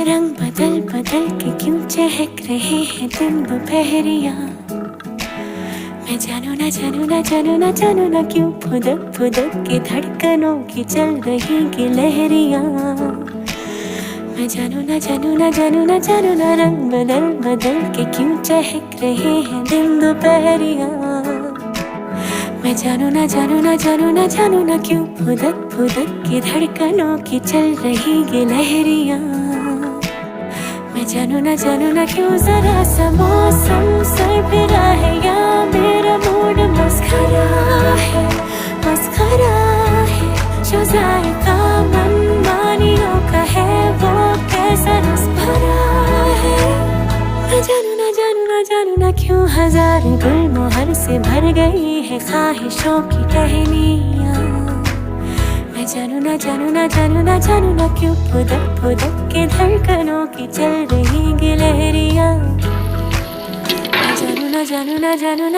रंग बदल बदल के क्यों चहक रहे हैं दिन दोपहरिया। मैं जानू ना जानू ना जानू ना जानू ना क्यों फुदक फुदक के धड़कनों की चल रही गिलहरियाँ। मैं जानू ना जानू ना जानू ना जानू ना रंग बदल बदल के क्यों चहक रहे हैं दिन दोपहरिया। मैं जानू ना जानू ना जानू ना जानू ना क्यों फुदक फुदक के धड़कनों की चल रही गिलहरियाँ। मैं जानू ना क्यों जरा सा मौसम सरफिरा है या मेरा मूड मस्खरा है जो जायका मनमानियों का है वो कैसा रस भरा है। मैं जानू ना क्यों हजार गुलमोहर से भर गई है ख्वाहिशों की टहनियाँ। मैं जानू ना क्यों फुदक फुदक के धड़कनों की चल रही गिलहरियाँ। मैं जानू ना